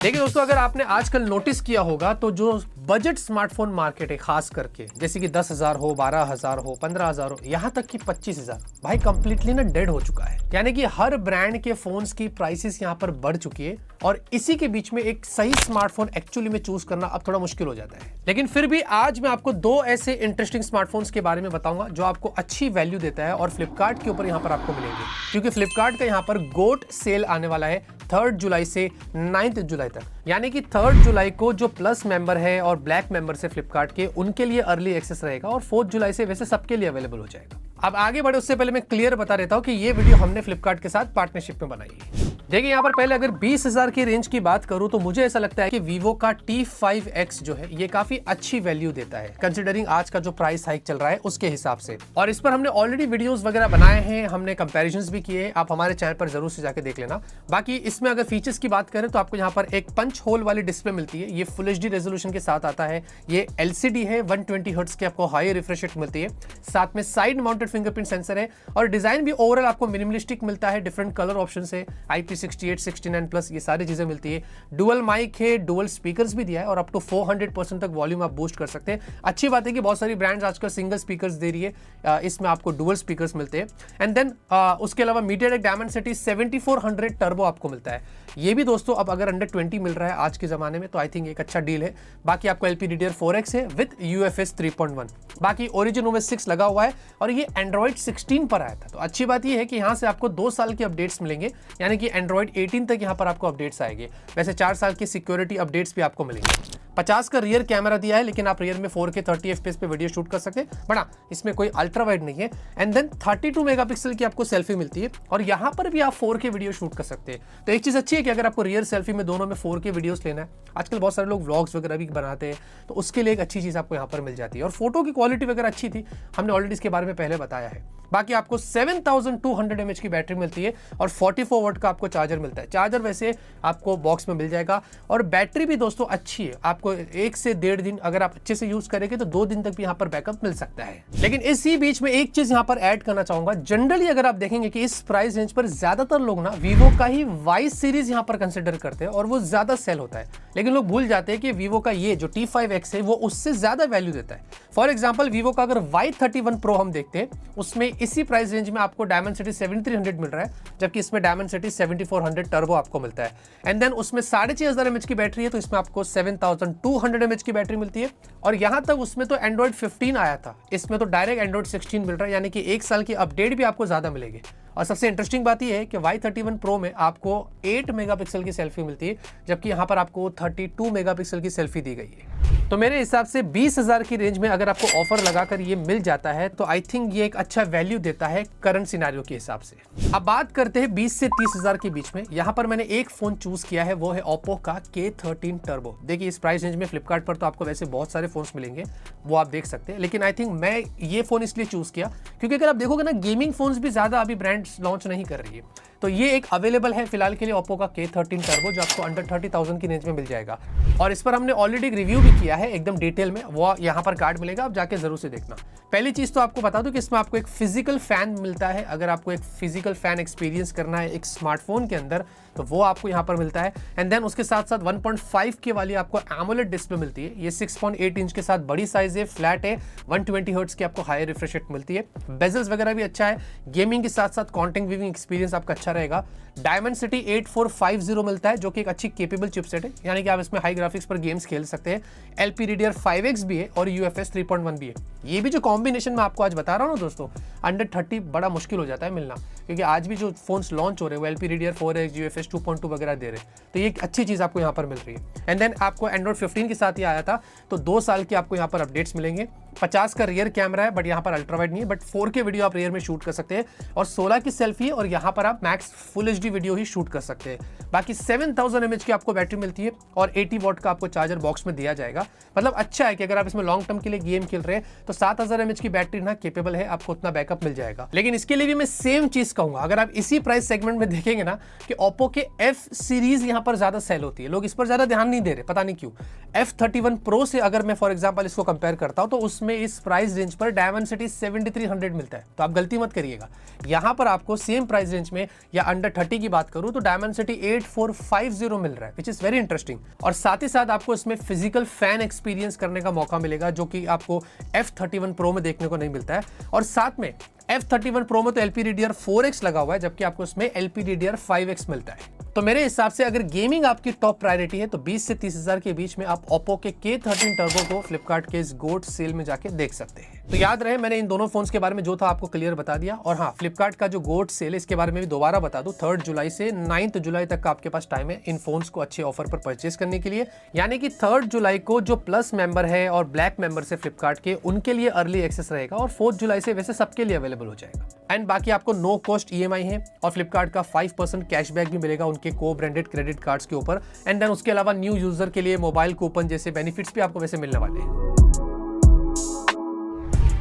देखिए दोस्तों, अगर आपने आजकल नोटिस किया होगा तो जो बजट स्मार्टफोन मार्केट है, खास करके जैसे कि 10,000 हो, 12,000 हो, 15,000 हो, यहाँ तक कि 25,000, भाई कंप्लीटली ना डेड हो चुका है। यानी कि हर ब्रांड के फोन्स की प्राइसेस यहाँ पर बढ़ चुकी है और इसी के बीच में एक सही स्मार्टफोन एक्चुअली में चूज करना अब थोड़ा मुश्किल हो जाता है। लेकिन फिर भी आज मैं आपको दो ऐसे इंटरेस्टिंग स्मार्टफोन्स के बारे में बताऊंगा जो आपको अच्छी वैल्यू देता है और फ्लिपकार्ट के ऊपर यहाँ पर आपको मिलेंगे, क्योंकि फ्लिपकार्ट का यहाँ पर गोट सेल आने वाला है 3 जुलाई से 9 जुलाई तक। यानी कि 3 जुलाई को जो प्लस मेंबर है और ब्लैक मेंबर से फ्लिपकार्ट के, उनके लिए अर्ली एक्सेस रहेगा और 4 जुलाई से वैसे सबके लिए अवेलेबल हो जाएगा। अब आगे बढ़े उससे पहले मैं क्लियर बता देता हूं कि ये वीडियो हमने फ्लिपकार्ट के साथ पार्टनरशिप में बनाई है। देखिए यहाँ पर पहले अगर 20,000 की रेंज की बात करूं तो मुझे ऐसा लगता है कि वीवो का T5X जो है ये काफी अच्छी वैल्यू देता है, कंसिडरिंग आज का जो प्राइस हाइक चल रहा है उसके हिसाब से। और इस पर हमने ऑलरेडी वीडियोस वगैरह बनाए हैं, हमने कंपैरिजंस भी किए, आप हमारे चैनल पर जरूर से जाकर देख लेना। बाकी इसमें अगर फीचर्स की बात करें तो आपको यहाँ पर एक पंच होल वाली डिस्प्ले मिलती है, ये फुल HD रेजोल्यूशन के साथ आता है, ये LCD है, 120 हर्ट्ज की आपको हाई रिफ्रेश रेट मिलती है, साथ में साइड माउंटेड फिंगरप्रिंट सेंसर है और डिजाइन भी ओवरऑल आपको मिनिमलिस्टिक मिलता है, डिफरेंट कलर ऑप्शन है, IP68, 69 प्लस ये सारी चीजें मिलती है। डुअल माइक है, डुअल स्पीकर्स भी दिया है और अप टू 400% तक वॉल्यूम आप बूस्ट कर सकते हैं। अच्छी बात है कि बहुत सारी ब्रांड्स आजकल सिंगल स्पीकर्स दे रही है, इसमें आपको डुअल स्पीकर्स मिलते हैं। एंड देन उसके अलावा MediaTek Dimensity 7400 टर्बो आपको मिलता है। ये भी दोस्तों अब अगर अंडर 20 मिल रहा है आज के जमाने में तो आई थिंक एक अच्छा डील है। बाकी आपको LPDDR4X है विद UFS 3.1, बाकी Origin OS 6 लगा हुआ है और ये Android 16 पर आया था। तो अच्छी बात ये है कि यहाँ से आपको 2 साल के अपडेट्स मिलेंगे, यानी कि Android 18 तक यहाँ पर आपको अपडेट्स आएंगे। वैसे 4 साल की सिक्योरिटी अपडेट्स भी आपको मिलेंगे। 50 का रियर कैमरा दिया है, लेकिन आप रियर में 4K 30 FPS पे वीडियो शूट कर सकते हैं, बड़ा इसमें कोई अल्ट्रा वाइड नहीं है। एंड देन 32 मेगापिक्सल की आपको सेल्फी मिलती है और यहाँ पर भी आप 4K वीडियो शूट कर सकते हैं। तो एक चीज अच्छी है कि अगर आपको रियर सेल्फी में दोनों में 4K वीडियोस लेना है, आजकल बहुत सारे लोग व्लॉग्स वगैरह भी बनाते हैं, तो उसके लिए एक अच्छी चीज आपको यहाँ पर मिल जाती है। और फोटो की क्वालिटी वगैरह अच्छी थी, हमने ऑलरेडी इसके बारे में पहले बताया है। बाकी आपको 7200 mAh की बैटरी मिलती है और 44 वाट का आपको चार्जर मिलता है। चार्जर वैसे आपको बॉक्स में मिल जाएगा और बैटरी भी दोस्तों अच्छी है, आपको 1 से 1.5 दिन अगर आप अच्छे से यूज करेंगे तो 2 दिन तक भी यहाँ पर बैकअप मिल सकता है। लेकिन इसी बीच में एक चीज यहाँ पर ऐड करना चाहूंगा। जनरली अगर आप देखेंगे कि इस प्राइस रेंज पर ज्यादातर लोग ना वीवो का ही Y सीरीज यहाँ पर कंसिडर करते हैं और वो ज्यादा सेल होता है, लेकिन लोग भूल जाते हैं कि वीवो का ये जो T5X है वो उससे ज्यादा वैल्यू देता है। फॉर एग्जाम्पल वीवो का अगर Y31 Pro हम देखते हैं, उसमें इसी प्राइस रेंज में आपको Dimensity 7300 मिल रहा है, जबकि इसमें Dimensity 7400 टर्बो आपको मिलता है। एंड देन उसमें 6500 mAh की बैटरी है, तो इसमें आपको 7200 mAh की बैटरी मिलती है। और यहां तक उसमें तो Android 15 आया था, इसमें तो डायरेक्ट Android 16 मिल रहा है, यानी कि 1 साल की अपडेट भी आपको ज्यादा मिलेगी। और सबसे इंटरेस्टिंग बात यह है कि Y31 Pro में आपको 8 मेगापिक्सल की सेल्फी मिलती है, जबकि यहां पर आपको 32 मेगापिक्सल की सेल्फी दी गई है। तो मेरे हिसाब से 20,000 की रेंज में अगर आपको ऑफर लगाकर ये मिल जाता है तो आई थिंक ये एक अच्छा वैल्यू देता है करंट सिनेरियो के हिसाब से। अब बात करते हैं 20 से 30,000 के बीच में। यहाँ पर मैंने एक फोन चूज किया है, वो है Oppo का K13 टर्बो। देखिए इस प्राइस रेंज में फ्लिपकार्ट पर तो आपको वैसे बहुत सारे फोन्स मिलेंगे, वो आप देख सकते हैं, लेकिन आई थिंक मैं ये फोन इसलिए चूज किया क्योंकि अगर आप देखोगे ना, गेमिंग फोन्स भी ज्यादा अभी ब्रांड्स लॉन्च नहीं कर रही है, तो ये एक अवेलेबल है फिलहाल के लिए Oppo का K13 टर्बो, जो आपको अंडर 30,000 की रेंज में मिल जाएगा। और इस पर हमने ऑलरेडी रिव्यू भी किया है एकदम डिटेल में, वो यहाँ पर कार्ड मिलेगा, आप जाके जरूर से देखना। पहली चीज तो आपको बता दूं कि इसमें आपको एक फिजिकल फैन मिलता है। अगर आपको एक फिजिकल फैन एक्सपीरियंस करना है एक स्मार्टफोन के अंदर तो वो आपको यहाँ पर मिलता है। एंड देन उसके साथ साथ 1.5 के वाली आपको AMOLED डिस्प्ले मिलती है। ये 6.8 इंच के साथ बड़ी साइज है, फ्लैट है, 120 हर्ट्ज की आपको हाई रिफ्रेश रेट मिलती है। बेजल्स वगैरह भी अच्छा है, गेमिंग के साथ साथ कंटेंट व्यूइंग एक्सपीरियंस आपका अच्छा रहेगा। Dimensity 8450 मिलता है, जो कि एक अच्छी केपेबल चिपसेट है, यानी कि आप इसमें हाई ग्राफिक्स पर गेम्स खेल सकते हैं। LPDDR5X भी है और UFS 3.1 भी है। ये भी जो कॉम्बिनेशन में आपको आज बता रहा हूँ ना दोस्तों, अंडर 30 बड़ा मुश्किल हो जाता है मिलना, क्योंकि आज भी जो फोन्स लॉन्च हो रहे हैं वो LPDDR4X, UFS 2.2 वगैरह दे रहे हैं, तो ये एक अच्छी चीज आपको यहाँ पर मिल रही है। एंड देन आपको Android 15 के साथ ही आया था, तो 2 साल के आपको यहाँ पर अपडेट्स मिलेंगे। 50 का रियर कैमरा है, बट यहाँ पर अल्ट्रा वाइड नहीं है, बट 4K वीडियो आप रियर में शूट कर सकते हैं और 16 की सेल्फी है और यहाँ पर आप मैक्स फुल HD वीडियो ही शूट कर सकते हैं। बाकी 7000 mAh की आपको बैटरी मिलती है और 80 वाट का आपको चार्जर बॉक्स में दिया जाएगा। मतलब अच्छा है कि अगर आप इसमें लॉन्ग टर्म के लिए गेम खेल रहे हैं तो 7000 mAh की बैटरी ना केपेबल है, आपको उतना बैकअप मिल जाएगा। लेकिन इसके लिए भी मैं सेम चीज कहूंगा, अगर आप इसी प्राइस सेगमेंट में देखेंगे ना कि Oppo के F सीरीज यहाँ पर ज्यादा सेल होती है, लोग इस पर ज्यादा ध्यान नहीं दे रहे, पता नहीं क्यों। F31 Pro से अगर मैं फॉर एग्जांपल इसको कंपेयर करता हूं तो उसमें इस प्राइस रेंज पर Dimensity 7300 मिलता है। तो आप गलती मत करिएगा, यहां पर आपको सेम प्राइस रेंज में या अंडर 30 की बात करूं तो Dimensity 8450 मिल रहा है, विच इज वेरी इंटरेस्टिंग। और साथ ही साथ आपको इसमें फिजिकल फैन एक्सपीरियंस करने का मौका मिलेगा, जो कि आपको F31 Pro में देखने को नहीं मिलता है। और साथ में F31 Pro में तो LPDDR 4X लगा हुआ है, जबकि आपको इसमें LPDDR 5X मिलता है। तो मेरे हिसाब से अगर गेमिंग आपकी टॉप प्रायोरिटी है तो 20 से 30 हजार के बीच में आप Oppo के K13 Turbo को फ्लिपकार्ट के इस गोट सेल में जाके देख सकते हैं। तो याद रहे, मैंने इन दोनों फोन्स के बारे में जो था आपको क्लियर बता दिया। और हाँ, फ्लिपकार्ट का जो गोट सेल है इसके बारे में भी दोबारा बता दूं, 3 जुलाई से 9 जुलाई तक का आपके पास टाइम है इन फोन्स को अच्छे ऑफर पर परचेज करने के लिए। यानी कि 3 जुलाई को जो प्लस मेंबर है और ब्लैक मेंबर है फ्लिपकार्ट के, उनके लिए अर्ली एक्सेस रहेगा और 4 जुलाई से वैसे सबके लिए अवेलेबल हो जाएगा। एंड बाकी आपको नो कॉस्ट EMI है और फ्लिपकार्ट का 5% कैशबैक भी मिलेगा उनके को ब्रांडेड क्रेडिट कार्ड्स के ऊपर। एंड देन उसके अलावा न्यू यूजर के लिए मोबाइल कूपन जैसे बेनिफिट्स भी आपको वैसे मिलने वाले हैं।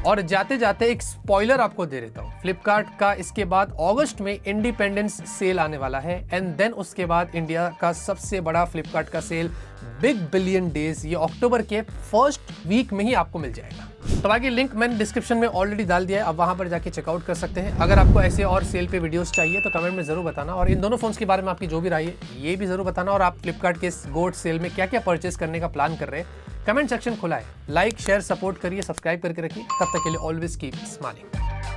और जाते जाते एक स्पॉइलर आपको दे देता हूं, फ्लिपकार्ट का इसके बाद अगस्त में इंडिपेंडेंस सेल आने वाला है। एंड देन उसके बाद इंडिया का सबसे बड़ा फ्लिपकार्ट का सेल बिग बिलियन डेज, ये अक्टूबर के फर्स्ट वीक में ही आपको मिल जाएगा। तो बाकी लिंक मैंने डिस्क्रिप्शन में ऑलरेडी डाल दिया है, अब वहां पर जाके चेकआउट कर सकते हैं। अगर आपको ऐसे और सेल पे वीडियोस चाहिए तो कमेंट में जरूर बताना, और इन दोनों फोन्स के बारे में आपकी जो भी राय है ये भी जरूर बताना। और आप फ्लिपकार्ट के इस गोट सेल में क्या क्या परचेस करने का प्लान कर रहे हैं, कमेंट सेक्शन खुला है। लाइक शेयर सपोर्ट करिए, सब्सक्राइब करके रखिए। तब तक के लिए ऑलवेज कीप स्माइलिंग।